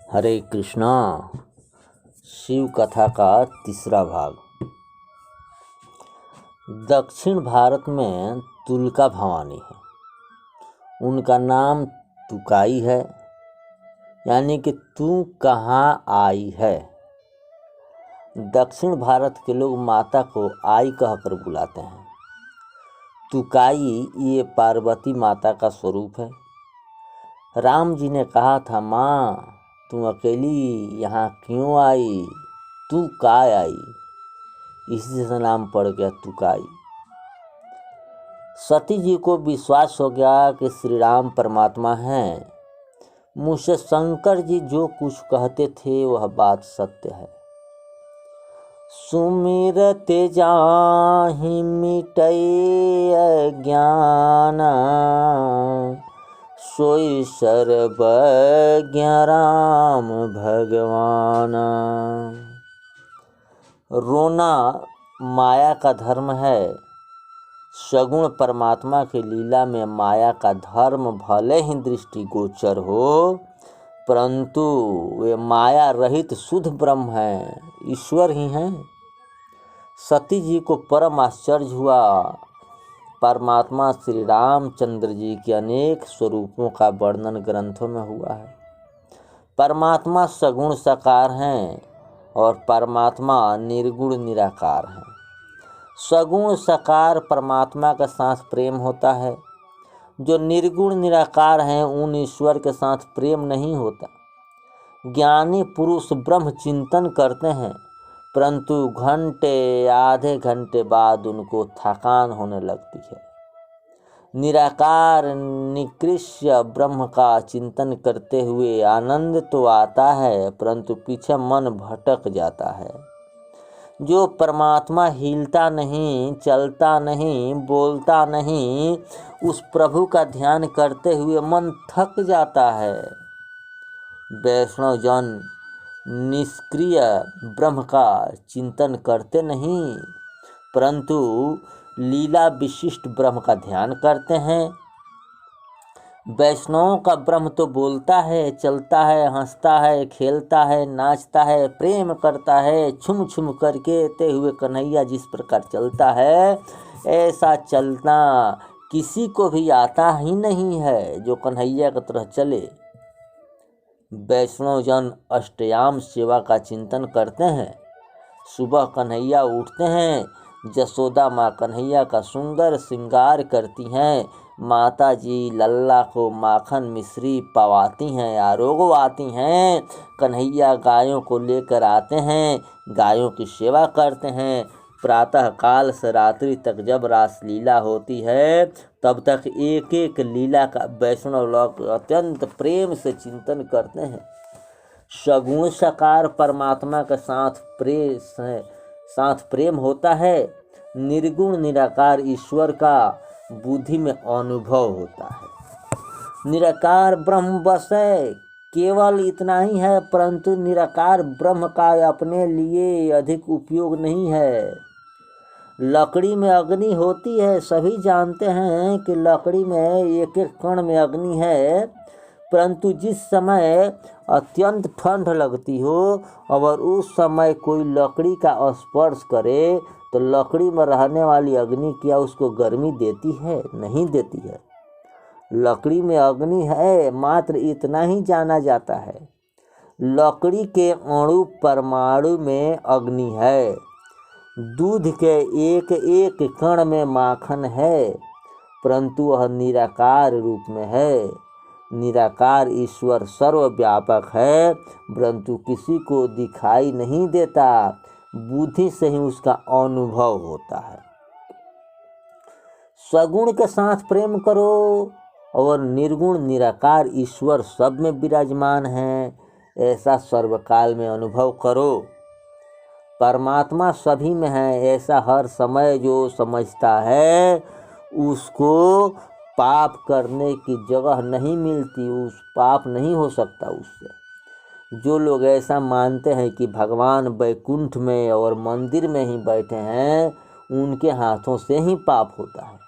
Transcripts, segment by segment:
हरे कृष्णा। शिव कथा का तीसरा भाग। दक्षिण भारत में तुलका भवानी है। उनका नाम तुकाई है, यानी कि तू कहाँ आई है। दक्षिण भारत के लोग माता को आई कहकर बुलाते हैं। तुकाई ये पार्वती माता का स्वरूप है। राम जी ने कहा था, माँ तू अकेली यहाँ क्यों आई, तू का आई, इसी से नाम पड़ गया तुकाई। सती जी को विश्वास हो गया कि श्री राम परमात्मा हैं। मुझसे शंकर जी जो कुछ कहते थे वह बात सत्य है। सुमिरते जाहि मिटै अज्ञान, सोई सर्वज्ञ राम भगवान। रोना माया का धर्म है। सगुण परमात्मा की लीला में माया का धर्म भले ही दृष्टिगोचर हो, परंतु वे माया रहित शुद्ध ब्रह्म हैं, ईश्वर ही हैं। सती जी को परम आश्चर्य हुआ। परमात्मा श्री रामचंद्र जी के अनेक स्वरूपों का वर्णन ग्रंथों में हुआ है। परमात्मा सगुण साकार हैं और परमात्मा निर्गुण निराकार हैं। सगुण साकार परमात्मा के साथ प्रेम होता है। जो निर्गुण निराकार हैं उन ईश्वर के साथ प्रेम नहीं होता। ज्ञानी पुरुष ब्रह्म चिंतन करते हैं, परंतु घंटे आधे घंटे बाद उनको थकान होने लगती है। निराकार निकृष्य ब्रह्म का चिंतन करते हुए आनंद तो आता है, परंतु पीछे मन भटक जाता है। जो परमात्मा हिलता नहीं, चलता नहीं, बोलता नहीं, उस प्रभु का ध्यान करते हुए मन थक जाता है। वैष्णव जन निष्क्रिय ब्रह्म का चिंतन करते नहीं, परंतु लीला विशिष्ट ब्रह्म का ध्यान करते हैं। वैष्णवों का ब्रह्म तो बोलता है, चलता है, हंसता है, खेलता है, नाचता है, प्रेम करता है। छुम छुम करके ते हुए कन्हैया जिस प्रकार चलता है, ऐसा चलना किसी को भी आता ही नहीं है जो कन्हैया की तरह चले। वैष्णव जन अष्टयाम सेवा का चिंतन करते हैं। सुबह कन्हैया उठते हैं, जसोदा माँ कन्हैया का सुंदर श्रृंगार करती हैं। माता जी लल्ला को माखन मिश्री पवाती हैं, आरोगवाती हैं। कन्हैया गायों को लेकर आते हैं, गायों की सेवा करते हैं। प्रातः काल से रात्रि तक जब रास लीला होती है, तब तक एक एक लीला का वैष्णव लोग अत्यंत प्रेम से चिंतन करते हैं। सगुण साकार परमात्मा के साथ प्रेम होता है। निर्गुण निराकार ईश्वर का बुद्धि में अनुभव होता है। निराकार ब्रह्म बस है, केवल इतना ही है, परंतु निराकार ब्रह्म का अपने लिए अधिक उपयोग नहीं है। लकड़ी में अग्नि होती है, सभी जानते हैं कि लकड़ी में एक एक कण में अग्नि है, परंतु जिस समय अत्यंत ठंड लगती हो और उस समय कोई लकड़ी का स्पर्श करे तो लकड़ी में रहने वाली अग्नि क्या उसको गर्मी देती है? नहीं देती है। लकड़ी में अग्नि है, मात्र इतना ही जाना जाता है। लकड़ी के अणु परमाणु में अग्नि है। दूध के एक एक कण में माखन है, परंतु वह निराकार रूप में है। निराकार ईश्वर सर्वव्यापक है, परंतु किसी को दिखाई नहीं देता, बुद्धि से ही उसका अनुभव होता है। सगुण के साथ प्रेम करो और निर्गुण निराकार ईश्वर सब में विराजमान है, ऐसा सर्वकाल में अनुभव करो। परमात्मा सभी में है, ऐसा हर समय जो समझता है उसको पाप करने की जगह नहीं मिलती, उस पाप नहीं हो सकता उससे। जो लोग ऐसा मानते हैं कि भगवान वैकुंठ में और मंदिर में ही बैठे हैं, उनके हाथों से ही पाप होता है।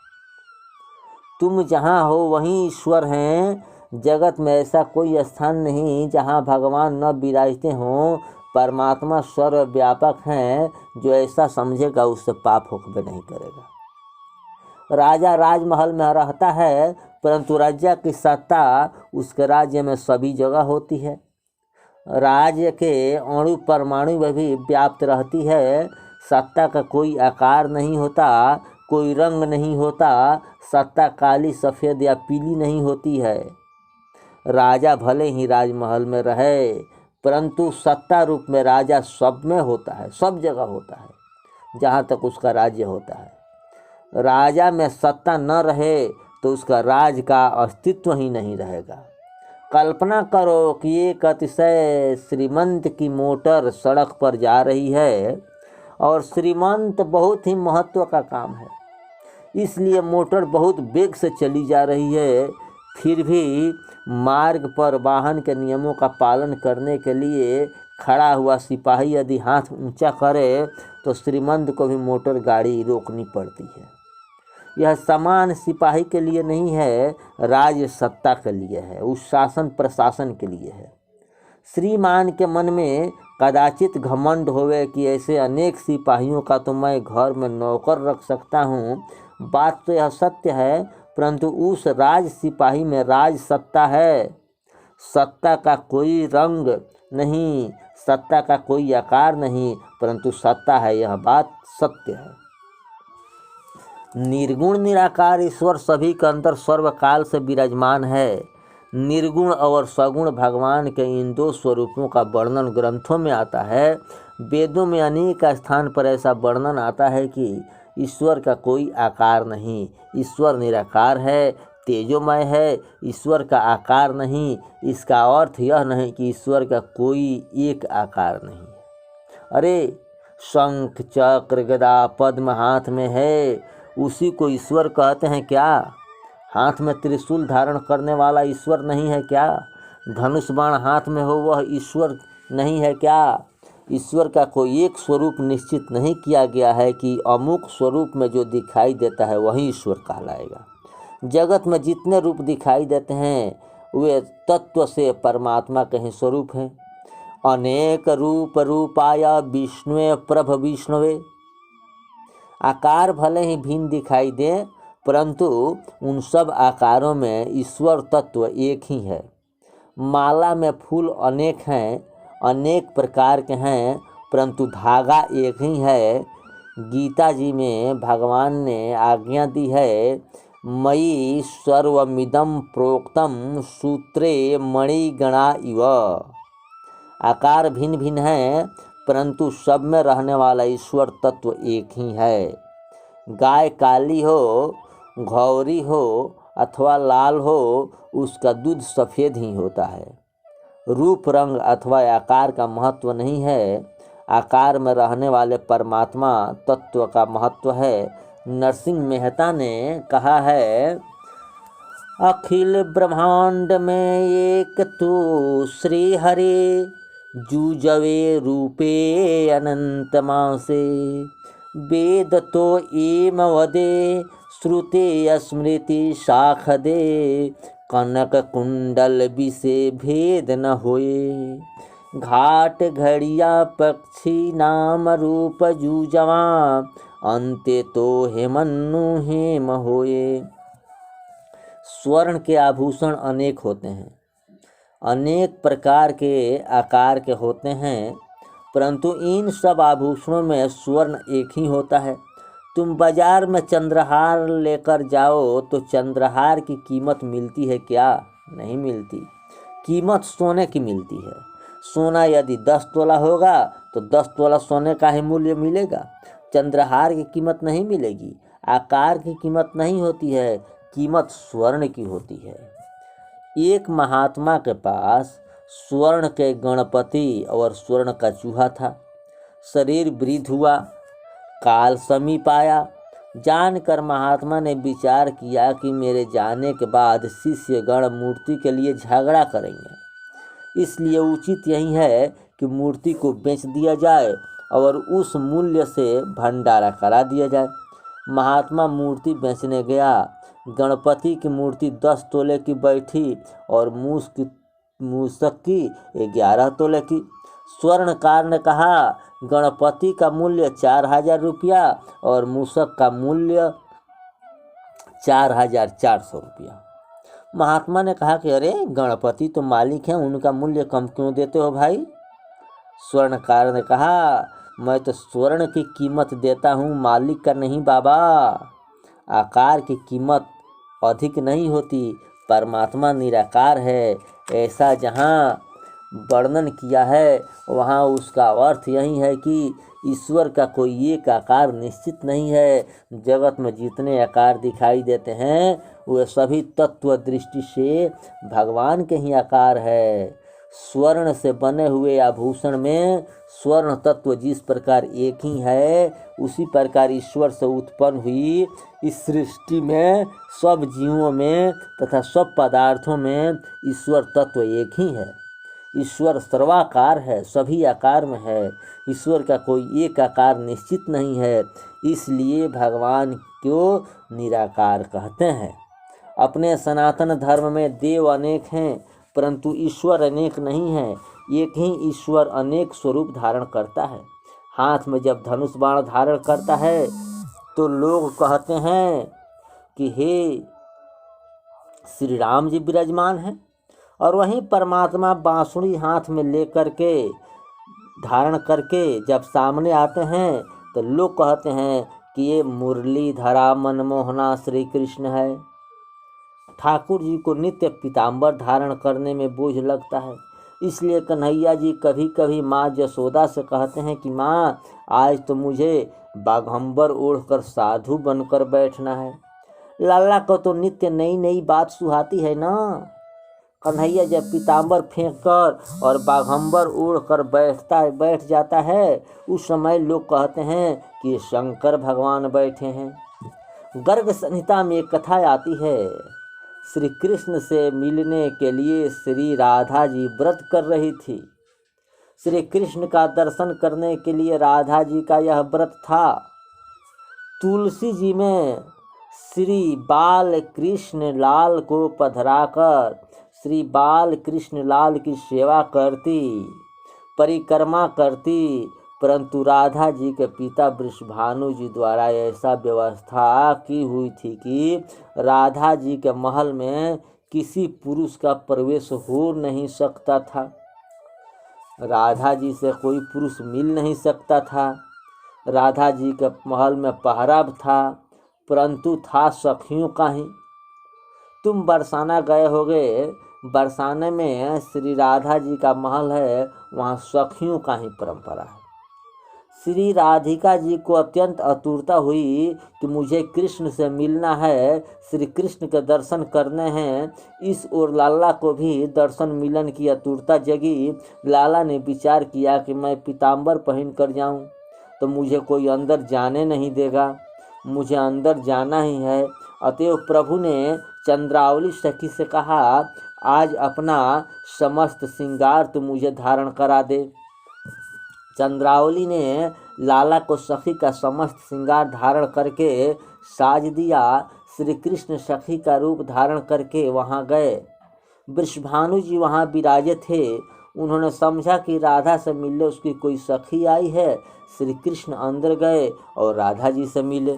तुम जहाँ हो वहीं ईश्वर हैं, जगत में ऐसा कोई स्थान नहीं जहाँ भगवान न विराजते हों। परमात्मा सर्वव्यापक हैं, जो ऐसा समझेगा उससे पाप होकर नहीं करेगा। राजा राजमहल में रहता है, परंतु राजा की सत्ता उसके राज्य में सभी जगह होती है। राज्य के अणु परमाणु में भी व्याप्त रहती है। सत्ता का कोई आकार नहीं होता, कोई रंग नहीं होता। सत्ता काली, सफ़ेद या पीली नहीं होती है। राजा भले ही राजमहल में रहे, परंतु सत्ता रूप में राजा सब में होता है, सब जगह होता है जहाँ तक उसका राज्य होता है। राजा में सत्ता न रहे तो उसका राज का अस्तित्व ही नहीं रहेगा। कल्पना करो कि एक अतिशय श्रीमंत की मोटर सड़क पर जा रही है और श्रीमंत बहुत ही महत्व का काम है, इसलिए मोटर बहुत वेग से चली जा रही है। फिर भी मार्ग पर वाहन के नियमों का पालन करने के लिए खड़ा हुआ सिपाही यदि हाथ ऊंचा करे तो श्रीमंत को भी मोटर गाड़ी रोकनी पड़ती है। यह सामान्य सिपाही के लिए नहीं है, राज्य सत्ता के लिए है, उस शासन प्रशासन के लिए है। श्रीमान के मन में कदाचित घमंड होवे कि ऐसे अनेक सिपाहियों का तो मैं घर में नौकर रख सकता हूँ। बात तो यह सत्य है, परंतु उस राज सिपाही में राज सत्ता है। सत्ता का कोई रंग नहीं, सत्ता का कोई आकार नहीं, परंतु सत्ता है, यह बात सत्य है। निर्गुण निराकार ईश्वर सभी के अंदर सर्वकाल से विराजमान है। निर्गुण और सगुण भगवान के इन दो स्वरूपों का वर्णन ग्रंथों में आता है। वेदों में अनेक स्थान पर ऐसा वर्णन आता है कि ईश्वर का कोई आकार नहीं, ईश्वर निराकार है, तेजोमय है, ईश्वर का आकार नहीं। इसका अर्थ यह नहीं कि ईश्वर का कोई एक आकार नहीं। अरे शंख चक्र गदा पद्म हाथ में है, उसी को ईश्वर कहते हैं क्या? हाथ में त्रिशूल धारण करने वाला ईश्वर नहीं है क्या? धनुष बाण हाथ में हो वह ईश्वर नहीं है क्या? ईश्वर का कोई एक स्वरूप निश्चित नहीं किया गया है कि अमुक स्वरूप में जो दिखाई देता है वही ईश्वर कहलाएगा। जगत में जितने रूप दिखाई देते हैं वे तत्व से परमात्मा के ही स्वरूप हैं। अनेक रूप रूपाय विष्णुवे प्रभ विष्णुवे। आकार भले ही भिन्न दिखाई दे, परंतु उन सब आकारों में ईश्वर तत्व एक ही है। माला में फूल अनेक हैं, अनेक प्रकार के हैं, परंतु धागा एक ही है। गीता जी में भगवान ने आज्ञा दी है, मयि सर्वमिदं प्रोक्तम सूत्रे मणिगणा इव। आकार भिन्न भिन्न हैं, परंतु सब में रहने वाला ईश्वर तत्व एक ही है। गाय काली हो, घौरी हो अथवा लाल हो, उसका दूध सफ़ेद ही होता है। रूप रंग अथवा आकार का महत्व नहीं है, आकार में रहने वाले परमात्मा तत्व का महत्व है। नरसिंह मेहता ने कहा है, अखिल ब्रह्मांड में एक तू श्री हरे, जूजवे रूपे अनंत मासे। वेद तो एम वदे, श्रुते स्मृति शाख दे, कनक कुंडल विषे भेद न होए। घाट घड़िया पक्षी नाम रूप जूजवा, अंते तो हेमन्नु हेम होए। स्वर्ण के आभूषण अनेक होते हैं, अनेक प्रकार के आकार के होते हैं, परंतु इन सब आभूषणों में स्वर्ण एक ही होता है। तुम बाजार में चंद्रहार लेकर जाओ तो चंद्रहार की कीमत मिलती है क्या? नहीं मिलती। कीमत सोने की मिलती है। सोना यदि 10 तोला होगा तो 10 तोला सोने का ही मूल्य मिलेगा। चंद्रहार की कीमत नहीं मिलेगी, आकार की कीमत नहीं होती है, कीमत स्वर्ण की होती है। एक महात्मा के पास स्वर्ण के गणपति और स्वर्ण का चूहा था। शरीर वृद्ध हुआ, काल समीप आया। जानकर महात्मा ने विचार किया कि मेरे जाने के बाद शिष्य गण मूर्ति के लिए झगड़ा करेंगे, इसलिए उचित यही है कि मूर्ति को बेच दिया जाए और उस मूल्य से भंडारा करा दिया जाए। महात्मा मूर्ति बेचने गया। गणपति की मूर्ति 10 तोले की बैठी और मूषक की 11 तोले की। स्वर्णकार ने कहा गणपति का मूल्य 4000 रुपया और मूषक का मूल्य 4400 रुपया। महात्मा ने कहा कि अरे गणपति तो मालिक हैं, उनका मूल्य कम क्यों देते हो भाई? स्वर्णकार ने कहा मैं तो स्वर्ण की कीमत देता हूँ, मालिक का नहीं बाबा। आकार की कीमत अधिक नहीं होती, परमात्मा निराकार है, ऐसा जहाँ वर्णन किया है वहाँ उसका अर्थ यही है कि ईश्वर का कोई एक आकार निश्चित नहीं है। जगत में जितने आकार दिखाई देते हैं वे सभी तत्व दृष्टि से भगवान के ही आकार है। स्वर्ण से बने हुए आभूषण में स्वर्ण तत्व जिस प्रकार एक ही है, उसी प्रकार ईश्वर से उत्पन्न हुई इस सृष्टि में सब जीवों में तथा सब पदार्थों में ईश्वर तत्व एक ही है। ईश्वर सर्वाकार है, सभी आकार में है। ईश्वर का कोई एक आकार निश्चित नहीं है, इसलिए भगवान को निराकार कहते हैं। अपने सनातन धर्म में देव अनेक हैं, परंतु ईश्वर अनेक नहीं है। एक ही ईश्वर अनेक स्वरूप धारण करता है। हाथ में जब धनुष बाण धारण करता है तो लोग कहते हैं कि हे श्री राम जी विराजमान हैं, और वहीं परमात्मा बांसुरी हाथ में लेकर के धारण करके जब सामने आते हैं तो लोग कहते हैं कि ये मुरलीधरा मनमोहना श्री कृष्ण है। ठाकुर जी को नित्य पीताम्बर धारण करने में बोझ लगता है, इसलिए कन्हैया जी कभी कभी माँ यशोदा से कहते हैं कि माँ आज तो मुझे बाघंबर ओढ़कर साधु बनकर बैठना है। लाला को तो नित्य नई नई बात सुहाती है ना। कन्हैया जब पीताम्बर फेंक कर और बाघंबर ओढ़ कर बैठ जाता है, उस समय लोग कहते हैं कि शंकर भगवान बैठे हैं। गर्ग संहिता में एक कथा आती है, श्री कृष्ण से मिलने के लिए श्री राधा जी व्रत कर रही थी। श्री कृष्ण का दर्शन करने के लिए राधा जी का यह व्रत था। तुलसी जी में श्री बाल कृष्ण लाल को पधराकर श्री बाल कृष्ण लाल की सेवा करती, परिक्रमा करती, परंतु राधा जी के पिता वृषभानु जी द्वारा ऐसा व्यवस्था की हुई थी कि राधा जी के महल में किसी पुरुष का प्रवेश हो नहीं सकता था। राधा जी से कोई पुरुष मिल नहीं सकता था। राधा जी के महल में पहरा था, परंतु था सखियों का ही। तुम बरसाना गए होगे, बरसाने में श्री राधा जी का महल है, वहाँ सखियों का ही परंपरा है। श्री राधिका जी को अत्यंत आतुरता हुई कि मुझे कृष्ण से मिलना है, श्री कृष्ण के दर्शन करने हैं। इस ओर लाला को भी दर्शन मिलन की आतुरता जगी। लाला ने विचार किया कि मैं पीताम्बर पहन कर जाऊं तो मुझे कोई अंदर जाने नहीं देगा, मुझे अंदर जाना ही है। अतएव प्रभु ने चंद्रावली सखी से कहा आज अपना समस्त श्रृंगार तो मुझे धारण करा दे। चंद्रावली ने लाला को सखी का समस्त श्रृंगार धारण करके साज दिया। श्री कृष्ण सखी का रूप धारण करके वहाँ गए। वृषभानु जी वहाँ विराजे थे। उन्होंने समझा कि राधा से मिलने उसकी कोई सखी आई है। श्री कृष्ण अंदर गए और राधा जी से मिले।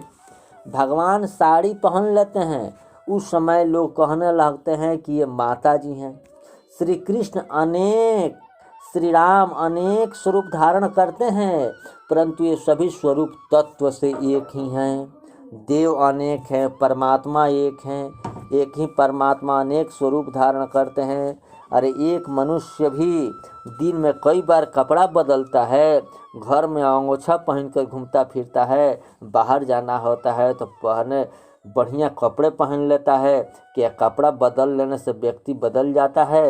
भगवान साड़ी पहन लेते हैं, उस समय लोग कहने लगते हैं कि ये माता जी हैं। श्री कृष्ण अनेक, श्री राम अनेक स्वरूप धारण करते हैं, परंतु ये सभी स्वरूप तत्व से एक ही हैं। देव अनेक हैं, परमात्मा एक हैं। एक ही परमात्मा अनेक स्वरूप धारण करते हैं। अरे एक मनुष्य भी दिन में कई बार कपड़ा बदलता है, घर में अंगोछा पहनकर घूमता फिरता है, बाहर जाना होता है तो पहने बढ़िया कपड़े पहन लेता है। क्या कपड़ा बदल लेने से व्यक्ति बदल जाता है?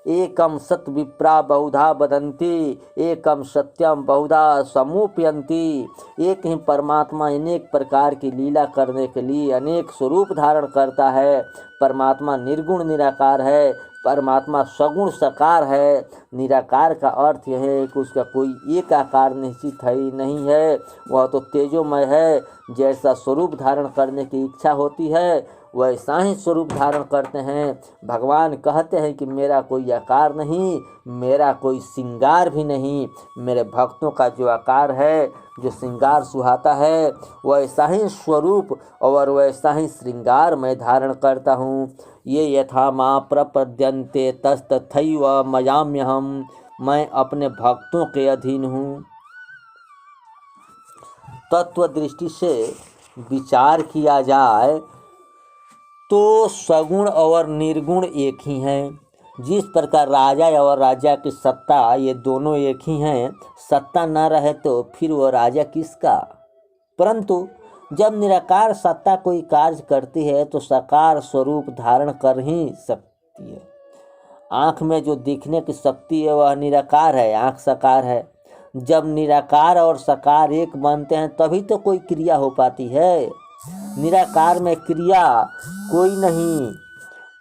एकम सत विप्रा बहुधा वदन्ति, एकम सत्यम बहुधा समुपयन्ति। एक ही परमात्मा अनेक प्रकार की लीला करने के लिए अनेक स्वरूप धारण करता है। परमात्मा निर्गुण निराकार है, परमात्मा सगुण साकार है। निराकार का अर्थ यह है कि उसका कोई एक आकार निश्चित है ही नहीं है, वह तो तेजोमय है। जैसा स्वरूप धारण करने की इच्छा होती है वैसा ही स्वरूप धारण करते हैं। भगवान कहते हैं कि मेरा कोई आकार नहीं, मेरा कोई श्रृंगार भी नहीं, मेरे भक्तों का जो आकार है, जो श्रृंगार सुहाता है, वैसा ही स्वरूप और वैसा ही श्रृंगार मैं धारण करता हूँ। ये यथा माँ प्रपद्यन्ते तस्तथैव मयाम्यहम्, मैं अपने भक्तों के अधीन हूँ। तत्व दृष्टि से विचार किया जाए तो सगुण और निर्गुण एक ही हैं। जिस प्रकार राजा और राजा की सत्ता ये दोनों एक ही हैं, सत्ता न रहे तो फिर वो राजा किसका। परंतु जब निराकार सत्ता कोई कार्य करती है तो साकार स्वरूप धारण कर ही सकती है। आँख में जो दिखने की शक्ति है वह निराकार है, आँख साकार है। जब निराकार और साकार एक बनते हैं तभी तो कोई क्रिया हो पाती है। निराकार में क्रिया कोई नहीं।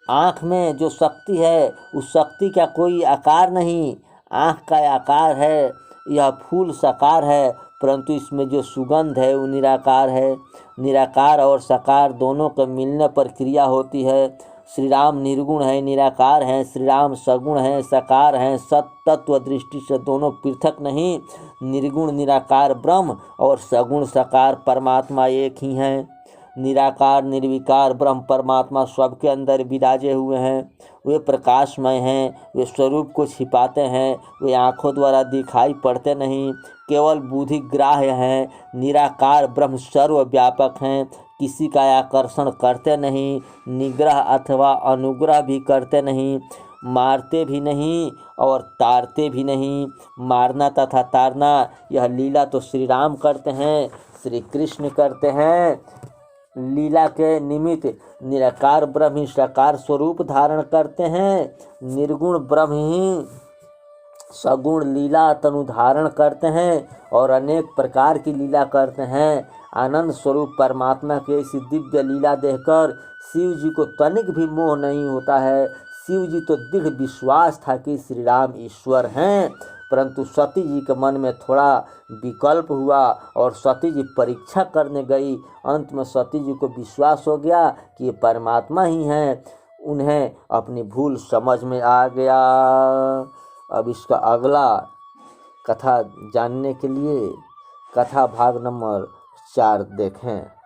आँख में जो शक्ति है उस शक्ति का कोई आकार नहीं, आँख का आकार है। यह फूल साकार है परंतु इसमें जो सुगंध है वो निराकार है। निराकार और साकार दोनों के मिलने पर क्रिया होती है। श्री राम निर्गुण है, निराकार हैं, श्री राम सगुण हैं, साकार हैं। सत्तत्व दृष्टि से दोनों पृथक नहीं, निर्गुण निराकार ब्रह्म और सगुण साकार परमात्मा एक ही हैं। निराकार निर्विकार ब्रह्म परमात्मा सबके अंदर विराजे हुए हैं। वे प्रकाशमय हैं, वे स्वरूप को छिपाते हैं, वे आँखों द्वारा दिखाई पड़ते नहीं, केवल बुद्धि ग्राह्य हैं। निराकार ब्रह्म सर्वव्यापक हैं, किसी का आकर्षण करते नहीं, निग्रह अथवा अनुग्रह भी करते नहीं, मारते भी नहीं और तारते भी नहीं। मारना तथा तारना यह लीला तो श्री राम करते हैं, श्री कृष्ण करते हैं। लीला के निमित्त निराकार ब्रह्म ही साकार स्वरूप धारण करते हैं, निर्गुण ब्रह्म ही सगुण लीला तनु धारण करते हैं और अनेक प्रकार की लीला करते हैं। आनंद स्वरूप परमात्मा की ऐसी दिव्य लीला देखकर शिव जी को तनिक भी मोह नहीं होता है। शिव जी तो दृढ़ विश्वास था कि श्री राम ईश्वर हैं, परंतु सती जी के मन में थोड़ा विकल्प हुआ और सती जी परीक्षा करने गई। अंत में सती जी को विश्वास हो गया कि ये परमात्मा ही हैं। उन्हें अपनी भूल समझ में आ गया। अब इसका अगला कथा जानने के लिए कथा भाग नंबर 4 देखें।